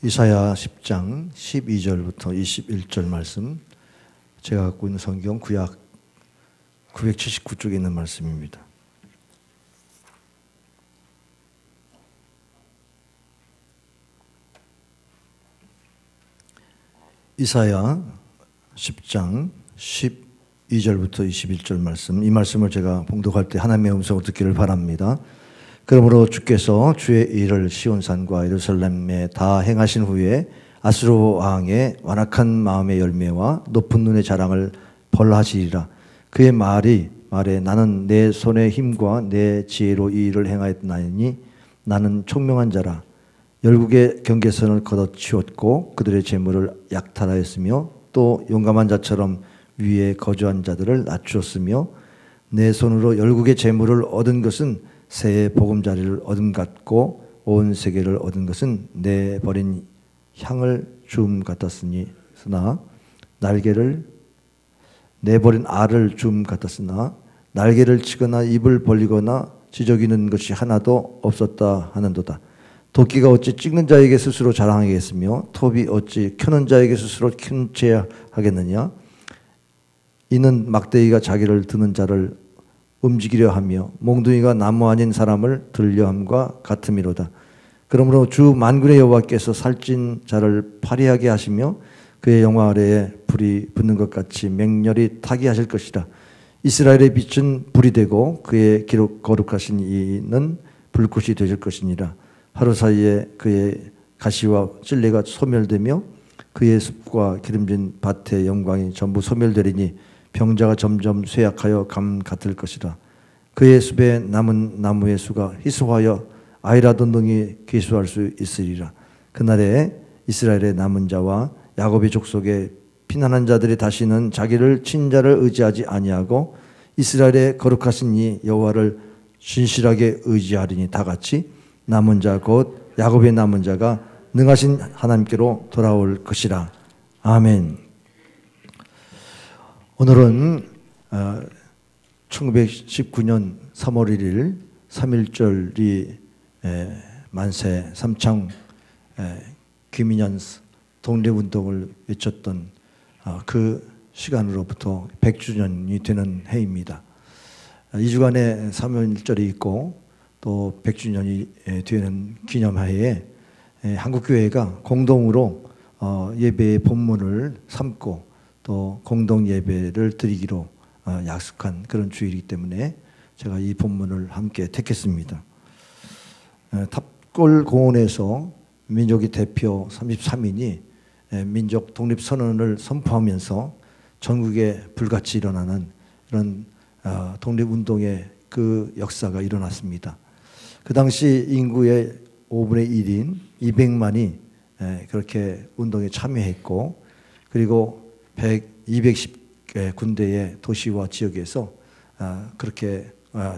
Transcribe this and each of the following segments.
이사야 10장 12절부터 21절 말씀, 제가 갖고 있는 성경 구약 979쪽에 있는 말씀입니다. 이사야 10장 12절부터 21절 말씀, 이 말씀을 제가 봉독할 때 하나님의 음성을 듣기를 바랍니다. 그러므로 주께서 주의 일을 시온산과 예루살렘에 다 행하신 후에 아수르 왕의 완악한 마음의 열매와 높은 눈의 자랑을 벌하시리라. 그의 말에 나는 내 손의 힘과 내 지혜로 이 일을 행하였나니 나는 총명한 자라. 열국의 경계선을 걷어치웠고 그들의 재물을 약탈하였으며 또 용감한 자처럼 위에 거주한 자들을 낮추었으며 내 손으로 열국의 재물을 얻은 것은 새의 보금자리를 얻음 같고 온 세계를 얻은 것은 내 버린 향을 주음 같았으나 날개를 내버린 알을 주음 같았으나 날개를 치거나 입을 벌리거나 지저귀는 것이 하나도 없었다 하는도다. 도끼가 어찌 찍는 자에게 스스로 자랑하겠으며 톱이 어찌 켜는 자에게 스스로 켜야 하겠느냐. 이는 막대기가 자기를 드는 자를 움직이려 하며 몽둥이가 나무 아닌 사람을 들려함과 같음이로다. 그러므로 주 만군의 여호와께서 살찐 자를 파리하게 하시며 그의 영화 아래에 불이 붙는 것 같이 맹렬히 타게 하실 것이라. 이스라엘의 빛은 불이 되고 그의 거룩하신 이는 불꽃이 되실 것이니라. 하루 사이에 그의 가시와 찔레가 소멸되며 그의 숲과 기름진 밭의 영광이 전부 소멸되리니 병자가 점점 쇠약하여 감 같을 것이라. 그의 숲에 남은 나무의 수가 희소하여 아이라도 능히 계수할 수 있으리라. 그날에 이스라엘의 남은 자와 야곱의 족속의 피난한 자들이 다시는 자기를 친 자를 의지하지 아니하고 이스라엘의 거룩하신 이 여호와를 진실하게 의지하리니 다같이 남은 자 곧 야곱의 남은 자가 능하신 하나님께로 돌아올 것이라. 아멘. 오늘은 1919년 3월 1일 3.1절이 만세 삼창 귀민년 독립운동을 외쳤던 그 시간으로부터 100주년이 되는 해입니다. 2주간의 3.1절이 있고 또 100주년이 되는 기념하에 한국교회가 공동으로 예배의 본문을 삼고 또 공동 예배를 드리기로 약속한 그런 주일이기 때문에 제가 이 본문을 함께 택했습니다. 탑골공원에서 민족의 대표 33인이 민족 독립선언을 선포하면서 전국에 불같이 일어나는 그런 독립운동의 그 역사가 일어났습니다. 그 당시 인구의 5분의 1인 200만이 그렇게 운동에 참여했고 그리고 210 군대의 도시와 지역에서 그렇게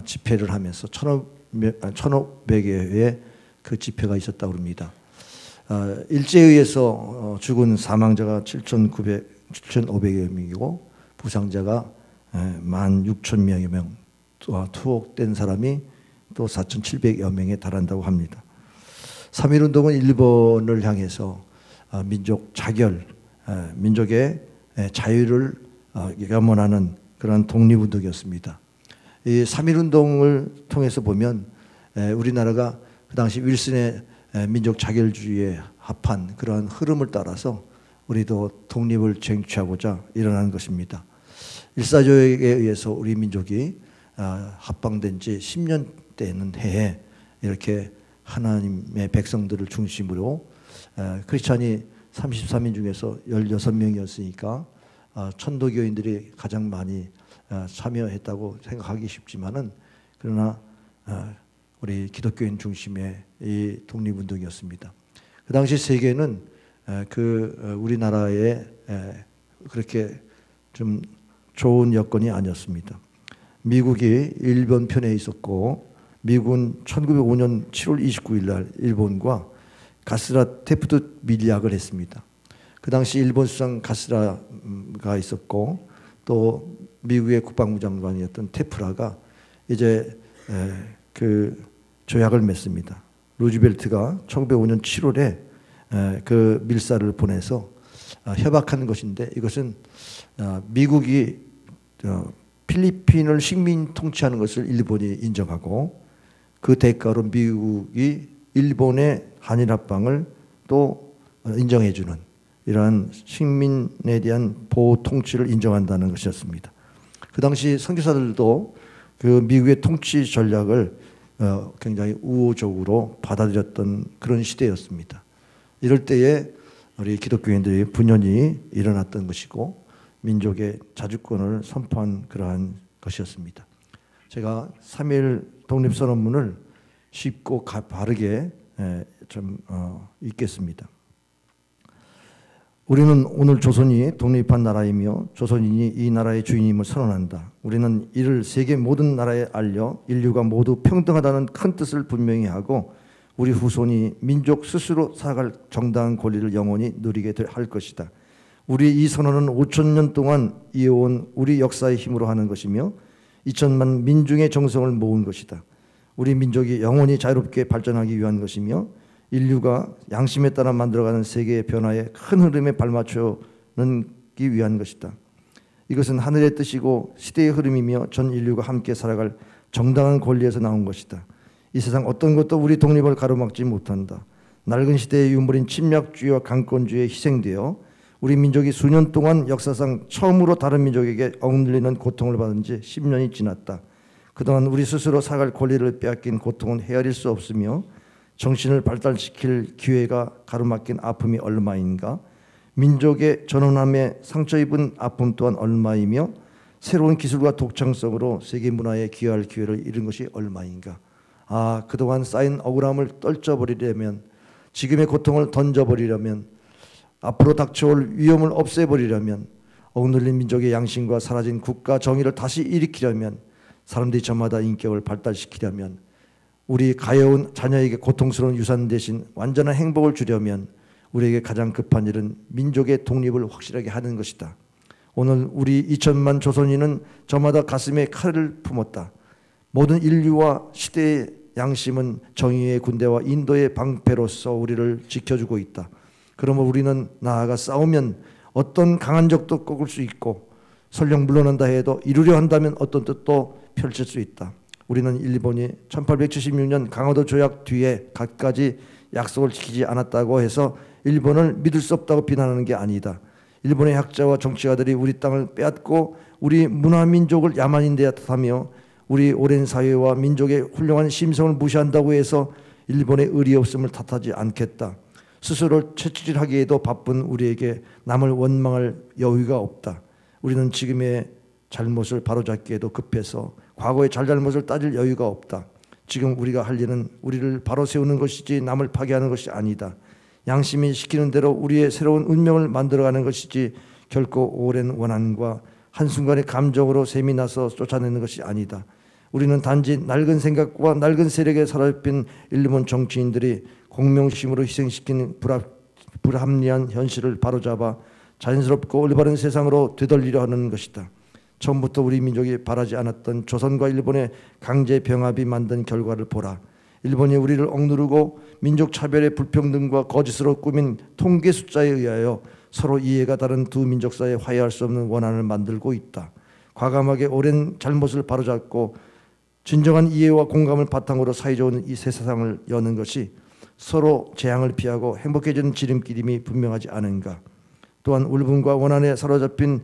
집회를 하면서 1,500여 회의 그 집회가 있었다고 합니다. 일제에 의해서 죽은 사망자가 7,500여 명이고 부상자가 16,000여 명, 투옥된 사람이 또 4,700여 명에 달한다고 합니다. 3.1운동은 일본을 향해서 민족 자결, 민족의 자유를 염원하는 그런 독립운동이었습니다. 이 3.1운동을 통해서 보면 우리나라가 그 당시 윌슨의 민족 자결주의에 합한 그러한 흐름을 따라서 우리도 독립을 쟁취하고자 일어나는 것입니다. 일사조약에 의해서 우리 민족이 합방된 지 10년 되는 해에 이렇게 하나님의 백성들을 중심으로 크리스찬이 33인 중에서 16명이었으니까 천도교인들이 가장 많이 참여했다고 생각하기 쉽지만은 그러나 우리 기독교인 중심의 이 독립운동이었습니다. 그 당시 세계는 우리나라에 그렇게 좀 좋은 여건이 아니었습니다. 미국이 일본 편에 있었고 미국은 1905년 7월 29일 날 일본과 가스라 테프트 밀약을 했습니다. 그 당시 일본 수상 가스라가 있었고 또 미국의 국방부 장관이었던 테프라가 이제 그 조약을 맺습니다. 루즈벨트가 1905년 7월에 그 밀사를 보내서 협약한 것인데, 이것은 미국이 필리핀을 식민 통치하는 것을 일본이 인정하고, 그 대가로 미국이 일본의 한일 합방을 또 인정해주는 이러한 식민에 대한 보호 통치를 인정한다는 것이었습니다. 그 당시 선교사들도 그 미국의 통치 전략을 굉장히 우호적으로 받아들였던 그런 시대였습니다. 이럴 때에 우리 기독교인들의 분연이 일어났던 것이고, 민족의 자주권을 선포한 그러한 것이었습니다. 제가 3.1 독립선언문을 쉽고 바르게 좀 읽겠습니다. 우리는 오늘 조선이 독립한 나라이며 조선인이 이 나라의 주인임을 선언한다. 우리는 이를 세계 모든 나라에 알려 인류가 모두 평등하다는 큰 뜻을 분명히 하고, 우리 후손이 민족 스스로 살아갈 정당한 권리를 영원히 누리게 할 것이다. 우리 이 선언은 5,000년 동안 이어온 우리 역사의 힘으로 하는 것이며 2천만 민중의 정성을 모은 것이다. 우리 민족이 영원히 자유롭게 발전하기 위한 것이며 인류가 양심에 따라 만들어가는 세계의 변화에 큰 흐름에 발맞추기 위한 것이다. 이것은 하늘의 뜻이고 시대의 흐름이며 전 인류가 함께 살아갈 정당한 권리에서 나온 것이다. 이 세상 어떤 것도 우리 독립을 가로막지 못한다. 낡은 시대의 유물인 침략주의와 강권주의에 희생되어 우리 민족이 수년 동안 역사상 처음으로 다른 민족에게 억눌리는 고통을 받은 지 10년이 지났다. 그동안 우리 스스로 살아갈 권리를 빼앗긴 고통은 헤아릴 수 없으며 정신을 발달시킬 기회가 가로막힌 아픔이 얼마인가, 민족의 전원함에 상처 입은 아픔 또한 얼마이며 새로운 기술과 독창성으로 세계 문화에 기여할 기회를 잃은 것이 얼마인가. 그동안 쌓인 억울함을 떨쳐버리려면, 지금의 고통을 던져버리려면, 앞으로 닥쳐올 위험을 없애버리려면, 억눌린 민족의 양심과 사라진 국가 정의를 다시 일으키려면, 사람들이 저마다 인격을 발달시키려면, 우리 가여운 자녀에게 고통스러운 유산 대신 완전한 행복을 주려면 우리에게 가장 급한 일은 민족의 독립을 확실하게 하는 것이다. 오늘 우리 2천만 조선인은 저마다 가슴에 칼을 품었다. 모든 인류와 시대의 양심은 정의의 군대와 인도의 방패로서 우리를 지켜주고 있다. 그러므로 우리는 나아가 싸우면 어떤 강한 적도 꺾을 수 있고, 설령 물러난다 해도 이루려 한다면 어떤 뜻도 펼칠 수 있다. 우리는 일본이 1876년 강화도 조약 뒤에 갖가지 약속을 지키지 않았다고 해서 일본을 믿을 수 없다고 비난하는 게 아니다. 일본의 학자와 정치가들이 우리 땅을 빼앗고 우리 문화민족을 야만인데 탓하며 우리 오랜 사회와 민족의 훌륭한 심성을 무시한다고 해서 일본의 의리 없음을 탓하지 않겠다. 스스로를 채찍질하기에도 바쁜 우리에게 남을 원망할 여유가 없다. 우리는 지금의 잘못을 바로잡기에도 급해서 과거의 잘잘못을 따질 여유가 없다. 지금 우리가 할 일은 우리를 바로 세우는 것이지 남을 파괴하는 것이 아니다. 양심이 시키는 대로 우리의 새로운 운명을 만들어가는 것이지 결코 오랜 원한과 한순간의 감정으로 셈이 나서 쫓아내는 것이 아니다. 우리는 단지 낡은 생각과 낡은 세력에 사로잡힌 일본 정치인들이 공명심으로 희생시킨 불합리한 현실을 바로잡아 자연스럽고 올바른 세상으로 되돌리려 하는 것이다. 처음부터 우리 민족이 바라지 않았던 조선과 일본의 강제 병합이 만든 결과를 보라. 일본이 우리를 억누르고 민족 차별의 불평등과 거짓으로 꾸민 통계 숫자에 의하여 서로 이해가 다른 두 민족 사이에 화해할 수 없는 원한을 만들고 있다. 과감하게 오랜 잘못을 바로잡고 진정한 이해와 공감을 바탕으로 사이좋은 이 새 세상을 여는 것이 서로 재앙을 피하고 행복해지는 지름길임이 분명하지 않은가. 또한 울분과 원한에 사로잡힌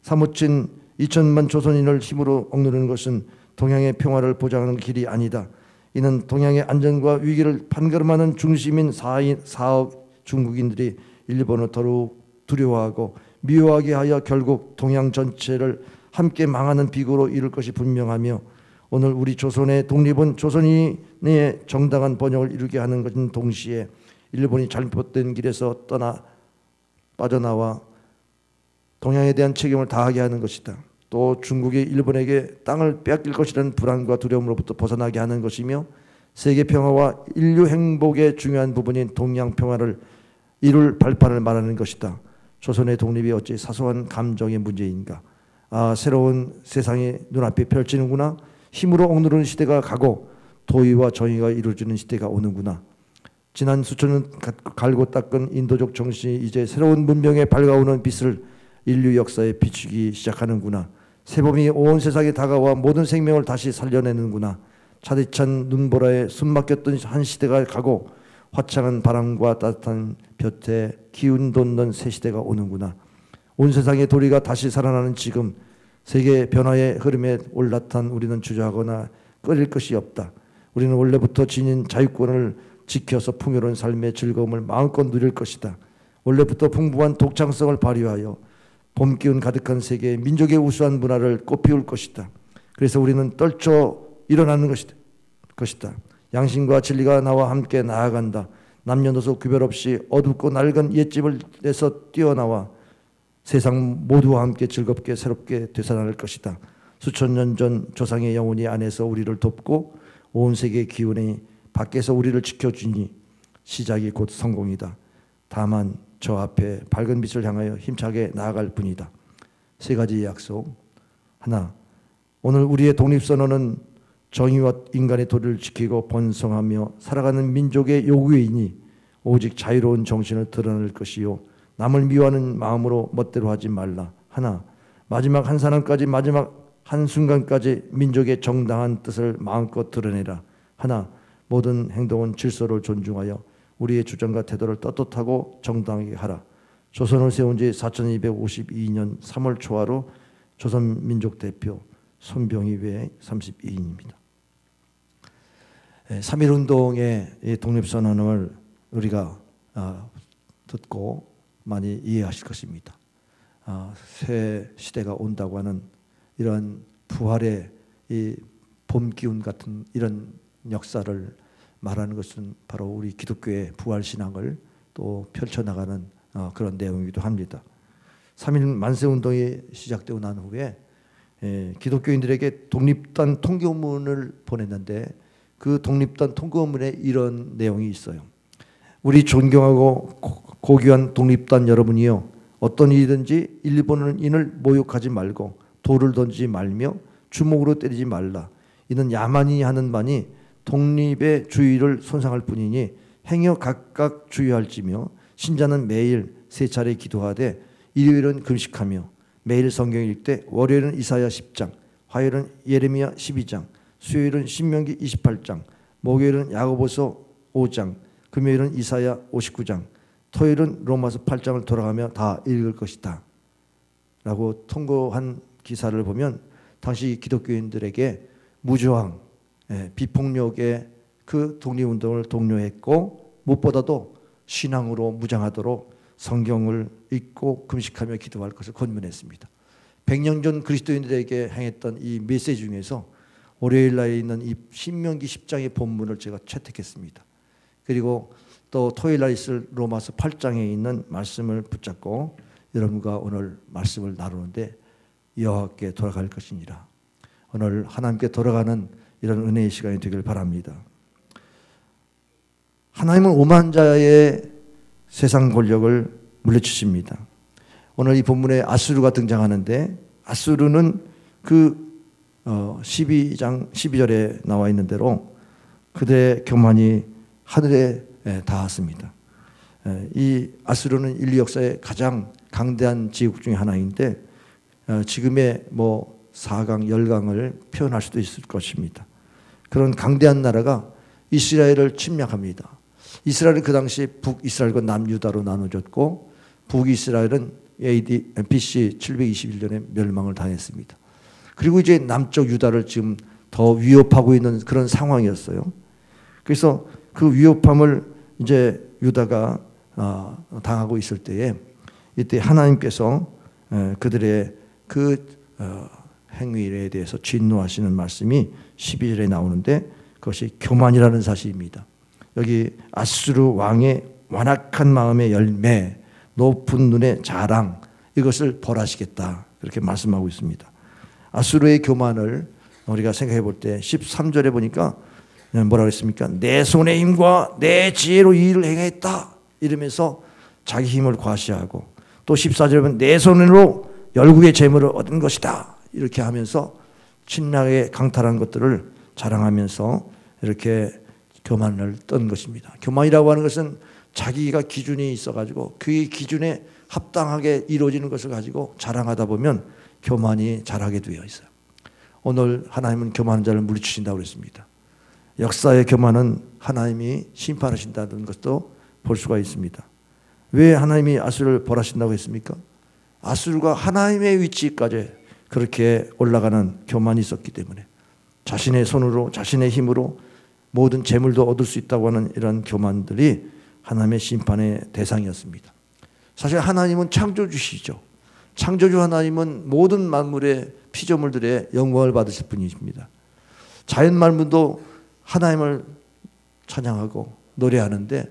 사무친 2천만 조선인을 힘으로 억누르는 것은 동양의 평화를 보장하는 길이 아니다. 이는 동양의 안전과 위기를 판가름하는 중심인 사억 중국인들이 일본을 더욱 두려워하고 미워하게 하여 결국 동양 전체를 함께 망하는 비극으로 이룰 것이 분명하며, 오늘 우리 조선의 독립은 조선인의 정당한 번영을 이루게 하는 것은 동시에 일본이 잘못된 길에서 빠져나와 동양에 대한 책임을 다하게 하는 것이다. 또 중국이 일본에게 땅을 빼앗길 것이라는 불안과 두려움으로부터 벗어나게 하는 것이며, 세계 평화와 인류 행복의 중요한 부분인 동양 평화를 이룰 발판을 말하는 것이다. 조선의 독립이 어찌 사소한 감정의 문제인가. 새로운 세상이 눈앞에 펼치는구나. 힘으로 억누르는 시대가 가고 도의와 정의가 이루어지는 시대가 오는구나. 지난 수천 년 갈고 닦은 인도적 정신이 이제 새로운 문명에 밝아오는 빛을 인류 역사에 비추기 시작하는구나. 새봄이 온 세상에 다가와 모든 생명을 다시 살려내는구나. 차디찬 눈보라에 숨막혔던 한 시대가 가고 화창한 바람과 따뜻한 볕에 기운 돋는 새 시대가 오는구나. 온 세상의 도리가 다시 살아나는 지금 세계 변화의 흐름에 올라탄 우리는 주저하거나 꺼릴 것이 없다. 우리는 원래부터 지닌 자유권을 지켜서 풍요로운 삶의 즐거움을 마음껏 누릴 것이다. 원래부터 풍부한 독창성을 발휘하여 봄 기운 가득한 세계의 민족의 우수한 문화를 꽃피울 것이다. 그래서 우리는 떨쳐 일어나는 것이다. 양심과 진리가 나와 함께 나아간다. 남녀노소 구별 없이 어둡고 낡은 옛집을 내서 뛰어나와 세상 모두와 함께 즐겁게 새롭게 되살아날 것이다. 수천 년 전 조상의 영혼이 안에서 우리를 돕고 온 세계의 기운이 밖에서 우리를 지켜주니 시작이 곧 성공이다. 다만 저 앞에 밝은 빛을 향하여 힘차게 나아갈 뿐이다. 세 가지 약속. 하나, 오늘 우리의 독립선언은 정의와 인간의 도리를 지키고 번성하며 살아가는 민족의 요구이니 오직 자유로운 정신을 드러낼 것이요 남을 미워하는 마음으로 멋대로 하지 말라. 하나, 마지막 한 사람까지 마지막 한 순간까지 민족의 정당한 뜻을 마음껏 드러내라. 하나, 모든 행동은 질서를 존중하여 우리의 주장과 태도를 떳떳하고 정당하게 하라. 조선을 세운 지 4252년 3월 초하루 조선민족 대표 손병희 외 32인입니다. 3.1운동의 독립선언을 우리가 듣고 많이 이해하실 것입니다. 새 시대가 온다고 하는 이러한 부활의 이 봄 기운 같은 이런 역사를 말하는 것은 바로 우리 기독교의 부활 신앙을 또 펼쳐나가는 그런 내용이기도 합니다. 3.1 만세운동이 시작되고 난 후에 기독교인들에게 독립단 통교문을 보냈는데 그 독립단 통교문에 이런 내용이 있어요. 우리 존경하고 고귀한 독립단 여러분이요, 어떤 일이든지 일본인을 모욕하지 말고 돌을 던지지 말며 주먹으로 때리지 말라. 이는 야만이 하는 바니 독립의 주의를 손상할 뿐이니 행여 각각 주의할지며 신자는 매일 세 차례 기도하되 일요일은 금식하며 매일 성경 읽되 월요일은 이사야 10장, 화요일은 예레미야 12장, 수요일은 신명기 28장, 목요일은 야고보서 5장, 금요일은 이사야 59장, 토요일은 로마서 8장을 돌아가며 다 읽을 것이다 라고 통고한 기사를 보면 당시 기독교인들에게 무저항, 비폭력의 그 독립운동을 독려했고 무엇보다도 신앙으로 무장하도록 성경을 읽고 금식하며 기도할 것을 권면했습니다. 100년 전 그리스도인들에게 행했던 이 메시지 중에서 월요일 날에 있는 이 신명기 10장의 본문을 제가 채택했습니다. 그리고 또 토요일 날 있을 로마서 8장에 있는 말씀을 붙잡고 여러분과 오늘 말씀을 나누는데 여호와께 돌아갈 것이니라. 오늘 하나님께 돌아가는 이런 은혜의 시간이 되길 바랍니다. 하나님은 오만 자의 세상 권력을 물리치십니다. 오늘 이 본문에 아수르가 등장하는데 아수르는 그 12장 12절에 나와 있는 대로 그들의 교만이 하늘에 닿았습니다. 이 아수르는 인류 역사의 가장 강대한 제국 중에 하나인데 지금의 4강, 열강을 표현할 수도 있을 것입니다. 그런 강대한 나라가 이스라엘을 침략합니다. 이스라엘은 그 당시 북이스라엘과 남유다로 나눠졌고 북이스라엘은 BC 721년에 멸망을 당했습니다. 그리고 이제 남쪽 유다를 지금 더 위협하고 있는 그런 상황이었어요. 그래서 그 위협함을 이제 유다가 당하고 있을 때에 이때 하나님께서 그들의 그 행위에 대해서 진노하시는 말씀이 12절에 나오는데 그것이 교만이라는 사실입니다. 여기 아수르 왕의 완악한 마음의 열매, 높은 눈의 자랑, 이것을 벌하시겠다 그렇게 말씀하고 있습니다. 아수르의 교만을 우리가 생각해 볼 때 13절에 보니까 뭐라고 했습니까? 내 손의 힘과 내 지혜로 이 일을 행했다 이러면서 자기 힘을 과시하고 또 14절에 보면 내 손으로 열국의 재물을 얻은 것이다 이렇게 하면서 신나게 강탈한 것들을 자랑하면서 이렇게 교만을 떤 것입니다. 교만이라고 하는 것은 자기가 기준이 있어가지고 그 기준에 합당하게 이루어지는 것을 가지고 자랑하다 보면 교만이 자라게 되어 있어요. 오늘 하나님은 교만한 자를 물리치신다고 그랬습니다. 역사의 교만은 하나님이 심판하신다는 것도 볼 수가 있습니다. 왜 하나님이 아수르를 벌하신다고 했습니까? 아수르가 하나님의 위치까지 그렇게 올라가는 교만이 있었기 때문에 자신의 손으로 자신의 힘으로 모든 재물도 얻을 수 있다고 하는 이런 교만들이 하나님의 심판의 대상이었습니다. 사실 하나님은 창조주시죠. 창조주 하나님은 모든 만물의 피조물들의 영광을 받으실 분이십니다. 자연 만물도 하나님을 찬양하고 노래하는데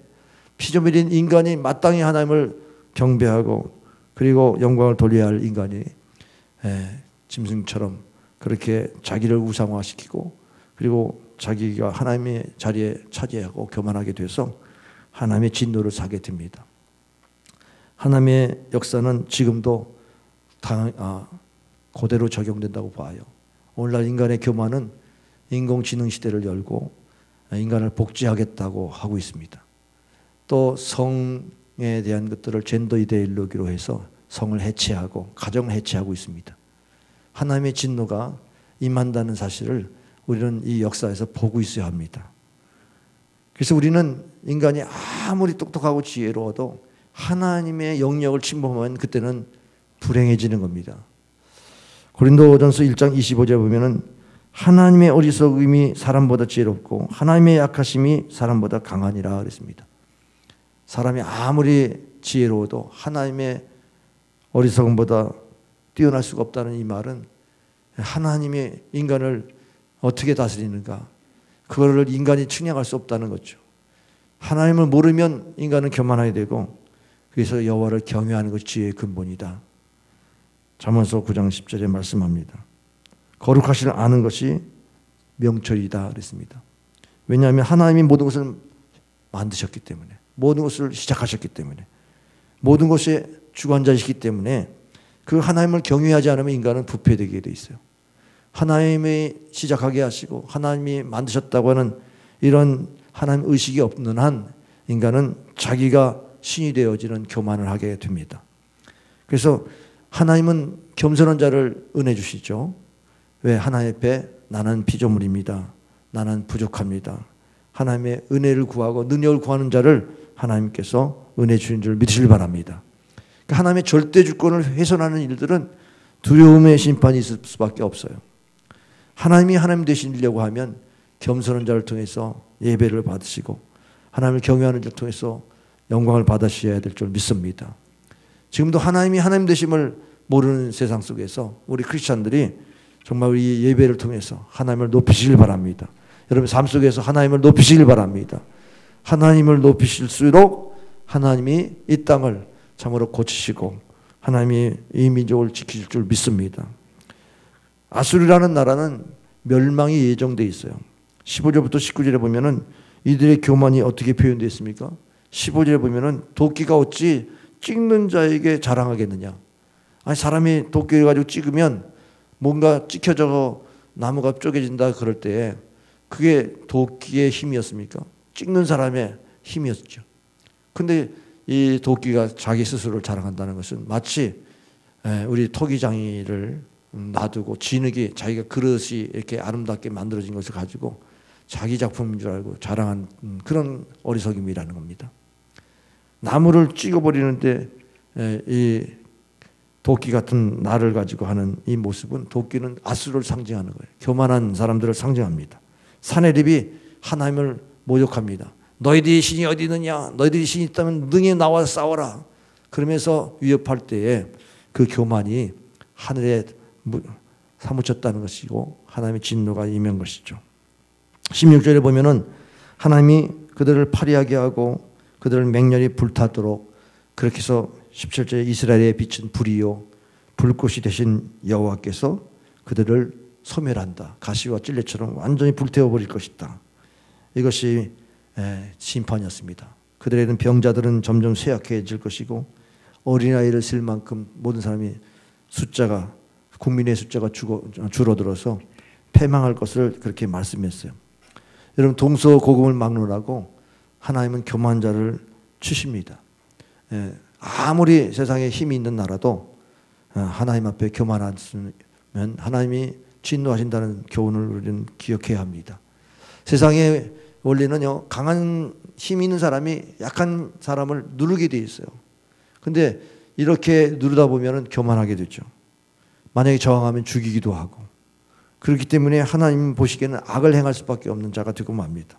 피조물인 인간이 마땅히 하나님을 경배하고 그리고 영광을 돌려야 할 인간이 짐승처럼 그렇게 자기를 우상화시키고 그리고 자기가 하나님의 자리에 차지하고 교만하게 돼서 하나님의 진노를 사게 됩니다. 하나님의 역사는 지금도 그대로 적용된다고 봐요. 오늘날 인간의 교만은 인공지능 시대를 열고 인간을 복제하겠다고 하고 있습니다. 또 성에 대한 것들을 젠더 이데올로기로 해서 성을 해체하고 가정을 해체하고 있습니다. 하나님의 진노가 임한다는 사실을 우리는 이 역사에서 보고 있어야 합니다. 그래서 우리는 인간이 아무리 똑똑하고 지혜로워도 하나님의 영역을 침범하면 그때는 불행해지는 겁니다. 고린도전서 1장 25절에 보면은 하나님의 어리석음이 사람보다 지혜롭고 하나님의 약하심이 사람보다 강하니라 그랬습니다. 사람이 아무리 지혜로워도 하나님의 어리석음보다 뛰어날 수가 없다는 이 말은 하나님이 인간을 어떻게 다스리는가 그거를 인간이 측량할 수 없다는 거죠. 하나님을 모르면 인간은 교만하게 되고 그래서 여호와를 경외하는 것이 지혜의 근본이다. 잠언서 9장 10절에 말씀합니다. 거룩하시를 아는 것이 명철이다 그랬습니다. 왜냐하면 하나님이 모든 것을 만드셨기 때문에 모든 것을 시작하셨기 때문에 모든 것의 주관자이시기 때문에 그 하나님을 경외하지 않으면 인간은 부패되게 돼 있어요. 하나님이 시작하게 하시고 하나님이 만드셨다고 하는 이런 하나님 의식이 없는 한 인간은 자기가 신이 되어지는 교만을 하게 됩니다. 그래서 하나님은 겸손한 자를 은혜 주시죠. 왜? 하나님 앞에 나는 피조물입니다. 나는 부족합니다. 하나님의 은혜를 구하고 능력을 구하는 자를 하나님께서 은혜 주신 줄 믿으시길 바랍니다. 그러니까 하나님의 절대 주권을 훼손하는 일들은 두려움의 심판이 있을 수밖에 없어요. 하나님이 하나님 되시려고 하면 겸손한 자를 통해서 예배를 받으시고 하나님을 경외하는 자를 통해서 영광을 받으셔야 될 줄 믿습니다. 지금도 하나님이 하나님 되심을 모르는 세상 속에서 우리 크리스찬들이 정말 우리 예배를 통해서 하나님을 높이시길 바랍니다. 여러분 삶 속에서 하나님을 높이시길 바랍니다. 하나님을 높이실수록 하나님이 이 땅을 참으로 고치시고 하나님이 이 민족을 지키실 줄 믿습니다. 아수르라는 나라는 멸망이 예정되어 있어요. 15절부터 19절에 보면은 이들의 교만이 어떻게 표현되어 있습니까? 15절에 보면은 도끼가 어찌 찍는 자에게 자랑하겠느냐. 아니 사람이 도끼를 가지고 찍으면 뭔가 찍혀져 나무가 쪼개진다 그럴 때 그게 도끼의 힘이었습니까? 찍는 사람의 힘이었죠. 근데 이 도끼가 자기 스스로를 자랑한다는 것은 마치 우리 토기장이를 놔두고 진흙이 자기가 그릇이 이렇게 아름답게 만들어진 것을 가지고 자기 작품인 줄 알고 자랑한 그런 어리석임이라는 겁니다. 나무를 찍어버리는데 이 도끼 같은 나를 가지고 하는 이 모습은 도끼는 아수르를 상징하는 거예요. 교만한 사람들을 상징합니다. 사내립이 하나님을 모욕합니다. 너희들이 신이 어디 있느냐? 너희들이 신이 있다면 능히 나와 싸워라. 그러면서 위협할 때에 그 교만이 하늘에 사무쳤다는 것이고 하나님의 진노가 임한 것이죠. 16절에 보면은 하나님이 그들을 파리하게 하고 그들을 맹렬히 불타도록 그렇게 해서 17절에 이스라엘에 비친 불이요 불꽃이 되신 여호와께서 그들을 소멸한다. 가시와 찔레처럼 완전히 불태워버릴 것이다. 이것이 심판이었습니다. 그들에는 병자들은 점점 쇠약해질 것이고 어린아이를 쓸 만큼 모든 사람이 숫자가 국민의 숫자가 줄어들어서 패망할 것을 그렇게 말씀했어요. 여러분 동서고금을 막론하고 하나님은 교만한 자를 치십니다. 아무리 세상에 힘이 있는 나라도 하나님 앞에 교만하시면 하나님이 진노하신다는 교훈을 우리는 기억해야 합니다. 세상의 원리는요, 강한 힘 있는 사람이 약한 사람을 누르게 돼 있어요. 근데 이렇게 누르다 보면 교만하게 되죠. 만약에 저항하면 죽이기도 하고. 그렇기 때문에 하나님 보시기에는 악을 행할 수밖에 없는 자가 되고 맙니다.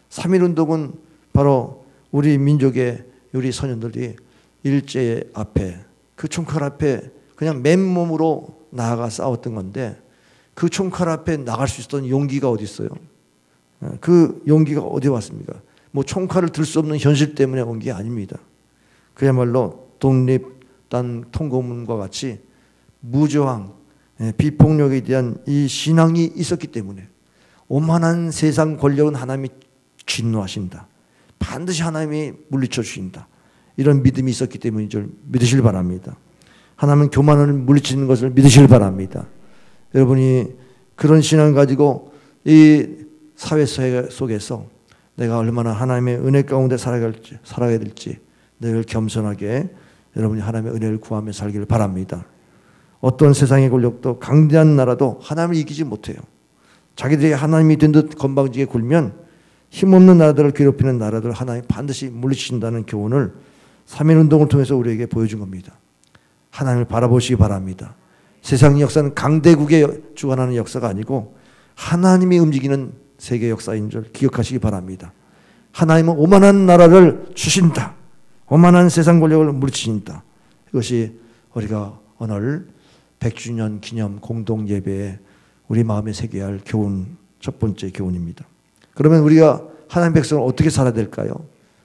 3.1운동은 바로 우리 민족의 우리 선현들이 일제 앞에 그 총칼 앞에 그냥 맨몸으로 나아가 싸웠던 건데 그 총칼 앞에 나갈 수 있었던 용기가 어디 있어요? 그 용기가 어디 왔습니까? 뭐 총칼을 들 수 없는 현실 때문에 온 게 아닙니다. 그야말로 독립단 통고문과 같이 무저항, 비폭력에 대한 이 신앙이 있었기 때문에 오만한 세상 권력은 하나님이 진노하신다. 반드시 하나님이 물리쳐 주신다. 이런 믿음이 있었기 때문인 줄 믿으시길 바랍니다. 하나님은 교만을 물리치는 것을 믿으시길 바랍니다. 여러분이 그런 신앙을 가지고 이 사회 속에서 내가 얼마나 하나님의 은혜 가운데 살아가야 될지 늘 겸손하게 여러분이 하나님의 은혜를 구하며 살기를 바랍니다. 어떤 세상의 권력도 강대한 나라도 하나님을 이기지 못해요. 자기들이 하나님이 된 듯 건방지게 굴면 힘없는 나라들을 괴롭히는 나라들을 하나님이 반드시 물리친다는 교훈을 3.1운동을 통해서 우리에게 보여준 겁니다. 하나님을 바라보시기 바랍니다. 세상 역사는 강대국에 주관하는 역사가 아니고 하나님이 움직이는 세계 역사인 줄 기억하시기 바랍니다. 하나님은 오만한 나라를 주신다. 오만한 세상 권력을 물리친다. 이것이 우리가 오늘 100주년 기념 공동 예배에 우리 마음에 새겨야 할 교훈, 첫 번째 교훈입니다. 그러면 우리가 하나님 백성을 어떻게 살아야 될까요?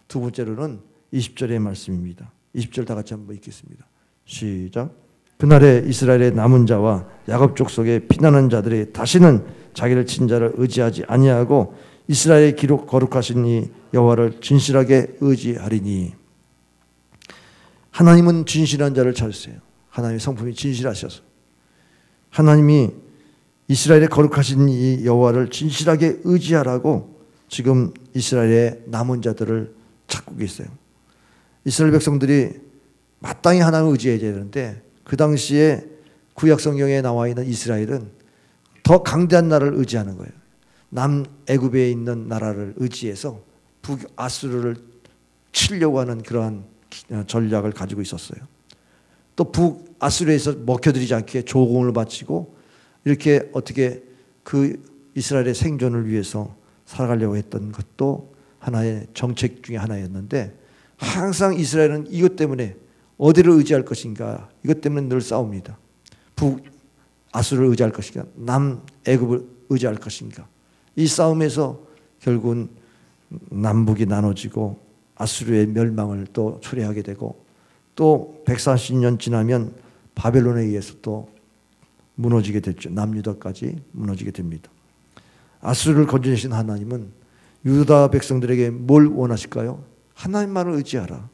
두 번째로는 20절의 말씀입니다. 20절 다 같이 한번 읽겠습니다. 시작. 그날에 이스라엘의 남은 자와 야곱 족속의 피난한 자들이 다시는 자기를 친 자를 의지하지 아니하고 이스라엘의 기록 거룩하신 이 여호와를 진실하게 의지하리니. 하나님은 진실한 자를 찾으세요. 하나님의 성품이 진실하셔서 하나님이 이스라엘의 거룩하신 이 여호와를 진실하게 의지하라고 지금 이스라엘의 남은 자들을 찾고 계세요. 이스라엘 백성들이 마땅히 하나님을 의지해야 되는데 그 당시에 구약 성경에 나와 있는 이스라엘은 더 강대한 나라를 의지하는 거예요. 남애굽에 있는 나라를 의지해서 북아수르를 치려고 하는 그러한 전략을 가지고 있었어요. 또 북아수르에서 먹혀들이지 않게 조공을 바치고 이렇게 어떻게 그 이스라엘의 생존을 위해서 살아가려고 했던 것도 하나의 정책 중에 하나였는데 항상 이스라엘은 이것 때문에 어디를 의지할 것인가 이것 때문에 늘 싸웁니다. 북아수르를 의지할 것인가 남애굽을 의지할 것인가 이 싸움에서 결국은 남북이 나눠지고 아수르의 멸망을 또 초래하게 되고 또 140년 지나면 바벨론에 의해서 또 무너지게 됐죠. 남유다까지 무너지게 됩니다. 아수르를 건져내신 하나님은 유다 백성들에게 뭘 원하실까요? 하나님만을 의지하라.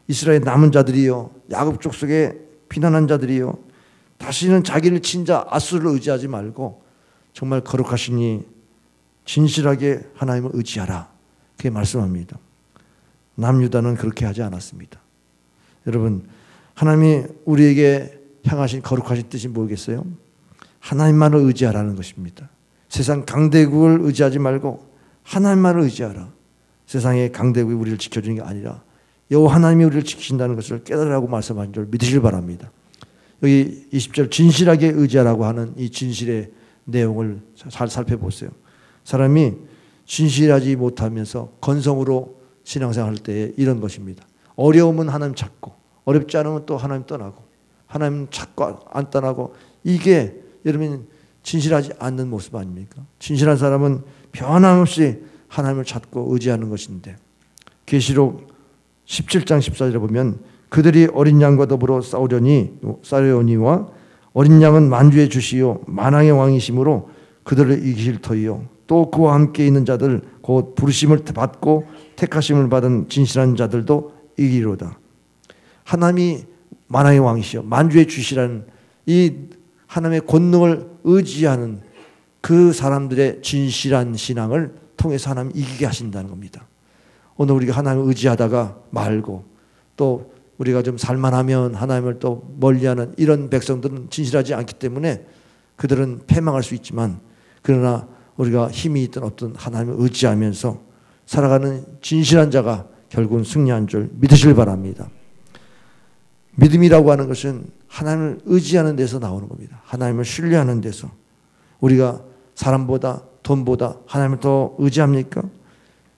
이스라엘 남은 자들이요 야곱 족속의 피난한 자들이요 다시는 자기를 친 자 아수르를 의지하지 말고 정말 거룩하시니 진실하게 하나님을 의지하라. 그렇게 말씀합니다. 남유다는 그렇게 하지 않았습니다. 여러분 하나님이 우리에게 향하신 거룩하신 뜻이 뭐겠어요? 하나님만을 의지하라는 것입니다. 세상 강대국을 의지하지 말고 하나님만을 의지하라. 세상의 강대국이 우리를 지켜주는 게 아니라 여호와 하나님이 우리를 지키신다는 것을 깨달으라고 말씀하신 줄 믿으시길 바랍니다. 여기 20절 진실하게 의지하라고 하는 이 진실의 내용을 잘 살펴보세요. 사람이 진실하지 못하면서 건성으로 신앙생활 할 때 이런 것입니다. 어려우면 하나님 찾고 어렵지 않으면 또 하나님 떠나고 하나님 찾고 안 떠나고 이게 여러분 진실하지 않는 모습 아닙니까? 진실한 사람은 변함없이 하나님을 찾고 의지하는 것인데 계시록 17장 14절에 보면 그들이 어린 양과 더불어 싸우려니와 어린 양은 만주의 주시요 만왕의 왕이심으로 그들을 이기실 터이요 또 그와 함께 있는 자들 곧 부르심을 받고 택하심을 받은 진실한 자들도 이기리로다. 하나님이 만왕의 왕이시여 만주의 주시라는 이 하나님의 권능을 의지하는 그 사람들의 진실한 신앙을 통해서 하나님 이기게 하신다는 겁니다. 오늘 우리가 하나님을 의지하다가 말고 또 우리가 좀 살만하면 하나님을 또 멀리하는 이런 백성들은 진실하지 않기 때문에 그들은 패망할 수 있지만, 그러나 우리가 힘이 있던 어떤 하나님을 의지하면서 살아가는 진실한 자가 결국은 승리한 줄 믿으시길 바랍니다. 믿음이라고 하는 것은 하나님을 의지하는 데서 나오는 겁니다. 하나님을 신뢰하는 데서. 우리가 사람보다 돈보다 하나님을 더 의지합니까?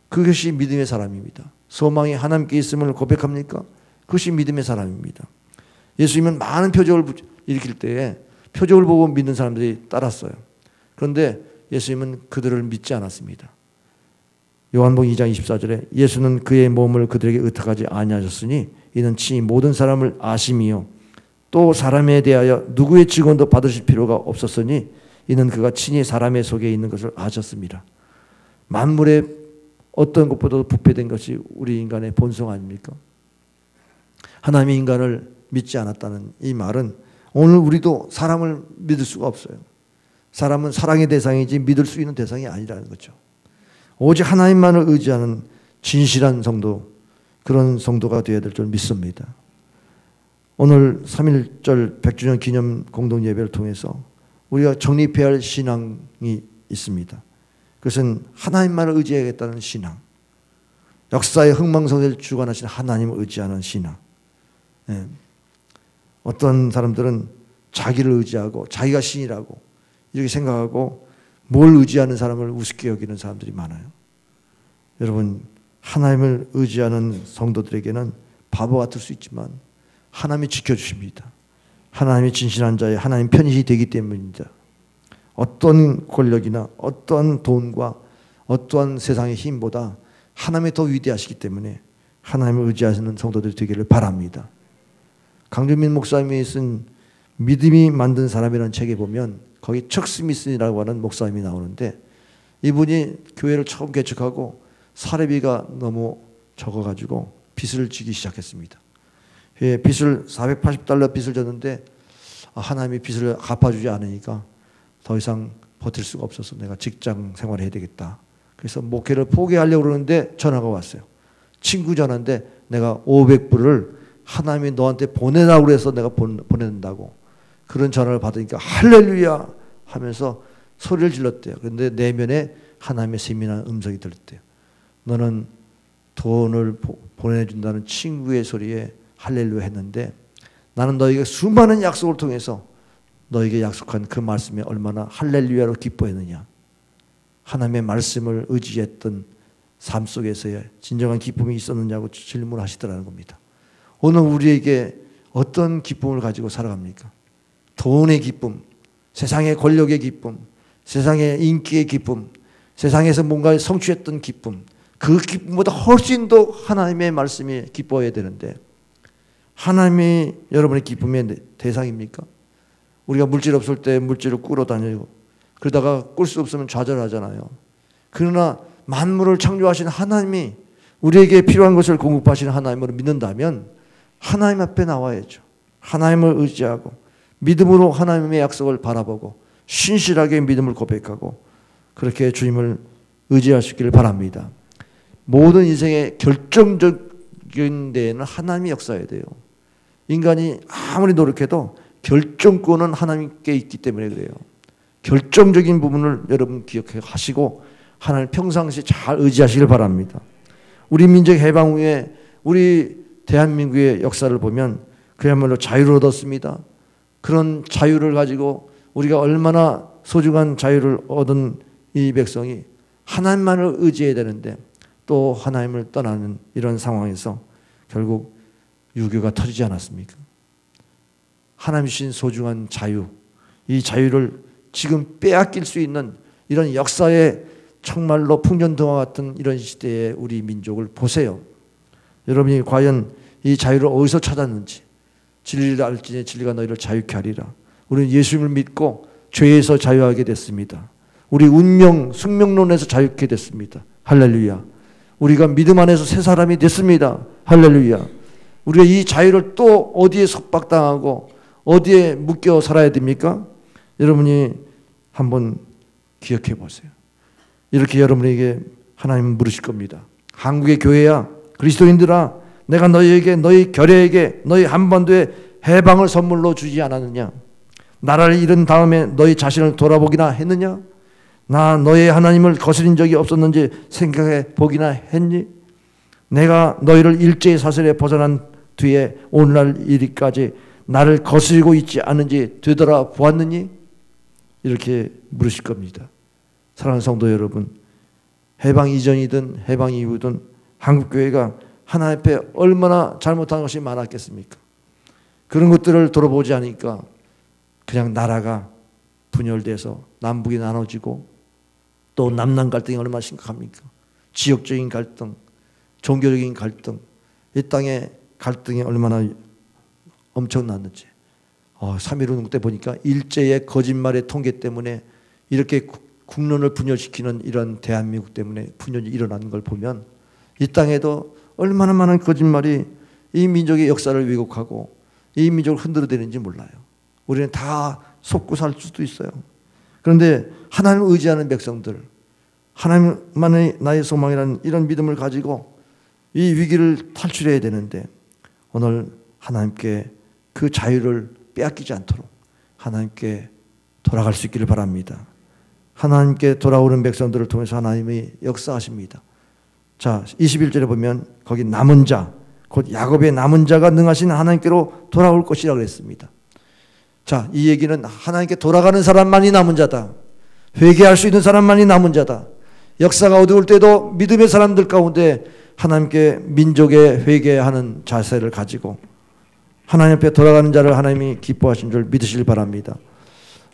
그것이 믿음의 사람입니다. 소망이 하나님께 있음을 고백합니까? 그것이 믿음의 사람입니다. 예수님은 많은 표적을 일으킬 때에 표적을 보고 믿는 사람들이 따랐어요. 그런데 예수님은 그들을 믿지 않았습니다. 요한복음 2장 24절에 예수는 그의 몸을 그들에게 의탁하지 아니하셨으니 이는 친히 모든 사람을 아심이요 또 사람에 대하여 누구의 증언도 받으실 필요가 없었으니 이는 그가 친히 사람의 속에 있는 것을 아셨습니다. 만물의 어떤 것보다도 부패된 것이 우리 인간의 본성 아닙니까? 하나님의 인간을 믿지 않았다는 이 말은 오늘 우리도 사람을 믿을 수가 없어요. 사람은 사랑의 대상이지 믿을 수 있는 대상이 아니라는 거죠. 오직 하나님만을 의지하는 진실한 성도, 그런 성도가 되어야 될 줄 믿습니다. 오늘 3.1절 100주년 기념 공동예배를 통해서 우리가 정립해야 할 신앙이 있습니다. 그것은 하나님만을 의지하겠다는 신앙, 역사의 흥망성쇠를 주관하신 하나님을 의지하는 신앙. 어떤 사람들은 자기를 의지하고 자기가 신이라고 이렇게 생각하고 뭘 의지하는 사람을 우습게 여기는 사람들이 많아요. 여러분, 하나님을 의지하는 성도들에게는 바보 같을 수 있지만 하나님이 지켜주십니다. 하나님이 진실한 자의 하나님 편이 되기 때문입니다. 어떤 권력이나 어떤 돈과 어떠한 세상의 힘보다 하나님이 더 위대하시기 때문에 하나님을 의지하시는 성도들이 되기를 바랍니다. 강준민 목사님이 쓴 믿음이 만든 사람이라는 책에 보면 거기 척 스미스라고 하는 목사님이 나오는데, 이분이 교회를 처음 개척하고 사례비가 너무 적어가지고 빚을 지기 시작했습니다. 빚을 $480 빚을 졌는데 하나님이 빚을 갚아주지 않으니까 더 이상 버틸 수가 없어서 내가 직장 생활을 해야 되겠다. 그래서 목회를 포기하려고 그러는데 전화가 왔어요. 친구 전화인데 내가 500불을 하나님이 너한테 보내라고 그래서 내가 보낸다고. 그런 전화를 받으니까 할렐루야 하면서 소리를 질렀대요. 그런데 내면에 하나님의 세밀한 음성이 들렸대요. 너는 돈을 보내준다는 친구의 소리에 할렐루야 했는데 나는 너에게 수많은 약속을 통해서 너에게 약속한 그 말씀에 얼마나 할렐루야로 기뻐했느냐. 하나님의 말씀을 의지했던 삶 속에서의 진정한 기쁨이 있었느냐고 질문을 하시더라는 겁니다. 오늘 우리에게 어떤 기쁨을 가지고 살아갑니까? 돈의 기쁨, 세상의 권력의 기쁨, 세상의 인기의 기쁨, 세상에서 뭔가 성취했던 기쁨, 그 기쁨보다 훨씬 더 하나님의 말씀이 기뻐해야 되는데 하나님이 여러분의 기쁨의 대상입니까? 우리가 물질 없을 때 물질을 꾸러 다니고 그러다가 꿀 수 없으면 좌절하잖아요. 그러나 만물을 창조하신 하나님이 우리에게 필요한 것을 공급하시는 하나님을 믿는다면 하나님 앞에 나와야죠. 하나님을 의지하고 믿음으로 하나님의 약속을 바라보고 신실하게 믿음을 고백하고 그렇게 주님을 의지하시기를 바랍니다. 모든 인생의 결정적인 데에는 하나님이 역사해야 돼요. 인간이 아무리 노력해도 결정권은 하나님께 있기 때문에 그래요. 결정적인 부분을 여러분 기억하시고 하나님 평상시 잘 의지하시길 바랍니다. 우리 민족 해방 후에 우리 대한민국의 역사를 보면 그야말로 자유를 얻었습니다. 그런 자유를 가지고 우리가 얼마나 소중한 자유를 얻은 이 백성이 하나님만을 의지해야 되는데 또 하나님을 떠나는 이런 상황에서 결국 유교가 터지지 않았습니까? 하나님 주신 소중한 자유, 이 자유를 지금 빼앗길 수 있는 이런 역사의 정말로 풍년등화 같은 이런 시대에 우리 민족을 보세요. 여러분이 과연 이 자유를 어디서 찾았는지. 진리를 알지니 진리가 너희를 자유케 하리라. 우리는 예수님을 믿고 죄에서 자유하게 됐습니다. 우리 운명, 숙명론에서 자유케 됐습니다. 할렐루야. 우리가 믿음 안에서 새 사람이 됐습니다. 할렐루야. 우리가 이 자유를 또 어디에 속박당하고 어디에 묶여 살아야 됩니까? 여러분이 한번 기억해 보세요. 이렇게 여러분에게 하나님은 물으실 겁니다. 한국의 교회야, 그리스도인들아, 내가 너희에게, 너희 결회에게, 너희 한반도에 해방을 선물로 주지 않았느냐? 나라를 잃은 다음에 너희 자신을 돌아보기나 했느냐? 나 너의 하나님을 거스린 적이 없었는지 생각해 보기나 했니? 내가 너희를 일제의 사슬에 벗어난 뒤에 오늘날 이리까지 나를 거스리고 있지 않은지 되돌아보았느니? 이렇게 물으실 겁니다. 사랑하는 성도 여러분, 해방 이전이든 해방 이후든 한국교회가 하나님 앞에 얼마나 잘못한 것이 많았겠습니까? 그런 것들을 돌아보지 않으니까 그냥 나라가 분열돼서 남북이 나눠지고 또 남남 갈등이 얼마나 심각합니까? 지역적인 갈등, 종교적인 갈등, 이 땅의 갈등이 얼마나 엄청났는지. 3.1 운동 때 보니까 일제의 거짓말의 통계 때문에 이렇게 국론을 분열시키는 이런 대한민국 때문에 분열이 일어나는 걸 보면 이 땅에도 얼마나 많은 거짓말이 이 민족의 역사를 왜곡하고 이 민족을 흔들어대는지 몰라요. 우리는 다 속고 살 수도 있어요. 그런데 하나님을 의지하는 백성들, 하나님만의 나의 소망이라는 이런 믿음을 가지고 이 위기를 탈출해야 되는데 오늘 하나님께 그 자유를 빼앗기지 않도록 하나님께 돌아갈 수 있기를 바랍니다. 하나님께 돌아오는 백성들을 통해서 하나님이 역사하십니다. 자, 21절에 보면 거기 남은 자, 곧 야곱의 남은 자가 능하신 하나님께로 돌아올 것이라고 그랬습니다. 자, 이 얘기는 하나님께 돌아가는 사람만이 남은 자다. 회개할 수 있는 사람만이 남은 자다. 역사가 어두울 때도 믿음의 사람들 가운데 하나님께 민족의 회개하는 자세를 가지고 하나님 앞에 돌아가는 자를 하나님이 기뻐하신 줄 믿으시길 바랍니다.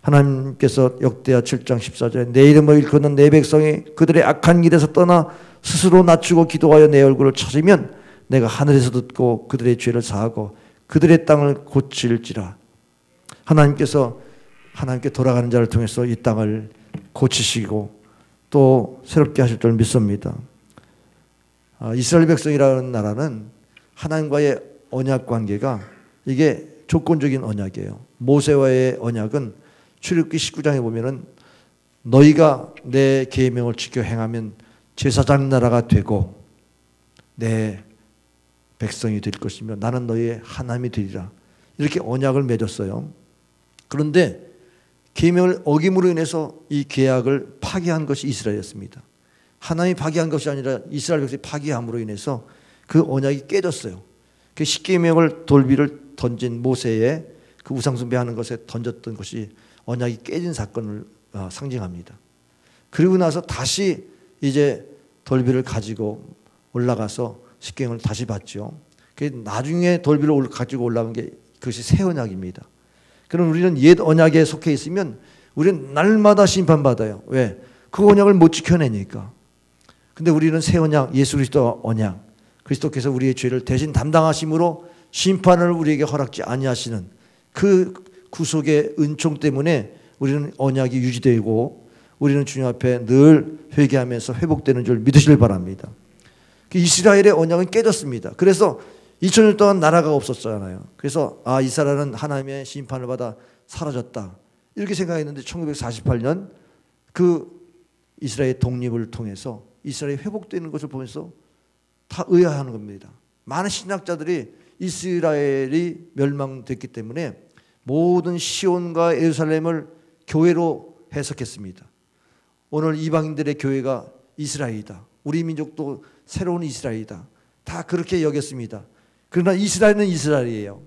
하나님께서 역대하 7장 14절에 내 이름을 일컫는 내 백성이 그들의 악한 길에서 떠나 스스로 낮추고 기도하여 내 얼굴을 찾으면 내가 하늘에서 듣고 그들의 죄를 사하고 그들의 땅을 고칠지라. 하나님께서 하나님께 돌아가는 자를 통해서 이 땅을 고치시고 또 새롭게 하실 줄 믿습니다. 이스라엘 백성이라는 나라는 하나님과의 언약 관계가 이게 조건적인 언약이에요. 모세와의 언약은 출애굽기 19장에 보면은 너희가 내 계명을 지켜 행하면 제사장 나라가 되고 내 백성이 될 것이며 나는 너희의 하나님이 되리라. 이렇게 언약을 맺었어요. 그런데 계명을 어김으로 인해서 이 계약을 파기한 것이 이스라엘이었습니다. 하나님이 파기한 것이 아니라 이스라엘 백성이 파기함으로 인해서 그 언약이 깨졌어요. 그 십계명을 돌비를 던진 모세의 그 우상숭배하는 것에 던졌던 것이 언약이 깨진 사건을 상징합니다. 그리고 나서 다시 이제 돌비를 가지고 올라가서 십계명을 다시 받죠. 나중에 돌비를 가지고 올라간 게 그것이 새 언약입니다. 그럼 우리는 옛 언약에 속해 있으면 우리는 날마다 심판받아요. 왜? 그 언약을 못 지켜내니까. 근데 우리는 새 언약, 예수 그리스도 언약, 그리스도께서 우리의 죄를 대신 담당하심으로 심판을 우리에게 허락지 아니하시는 그 구속의 은총 때문에 우리는 언약이 유지되고 우리는 주님 앞에 늘 회개하면서 회복되는 줄 믿으시길 바랍니다. 이스라엘의 언약은 깨졌습니다. 그래서 2000년 동안 나라가 없었잖아요. 그래서 이스라엘은 하나님의 심판을 받아 사라졌다. 이렇게 생각했는데 1948년 그 이스라엘 독립을 통해서 이스라엘이 회복되는 것을 보면서 다 의아해하는 겁니다. 많은 신학자들이 이스라엘이 멸망됐기 때문에 모든 시온과 예루살렘을 교회로 해석했습니다. 오늘 이방인들의 교회가 이스라엘이다. 우리 민족도 새로운 이스라엘이다. 다 그렇게 여겼습니다. 그러나 이스라엘은 이스라엘이에요.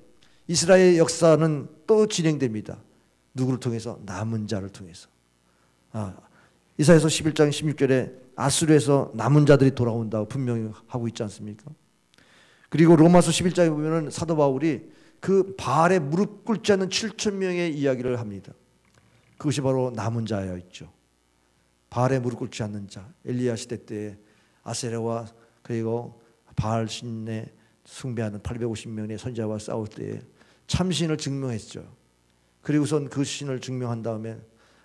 이스라엘의 역사는 또 진행됩니다. 누구를 통해서? 남은 자를 통해서. 이사야서 11장 16절에 아수르에서 남은 자들이 돌아온다고 분명히 하고 있지 않습니까? 그리고 로마서 11장에 보면 사도 바울이 그 바알에 무릎 꿇지 않는 7,000명의 이야기를 합니다. 그것이 바로 남은 자였죠. 바알에 무릎 꿇지 않는 자. 엘리야 시대 때 아세라와 그리고 바알 신에 숭배하는 850명의 선지자와 싸울 때 참신을 증명했죠. 그리고선 그 신을 증명한 다음에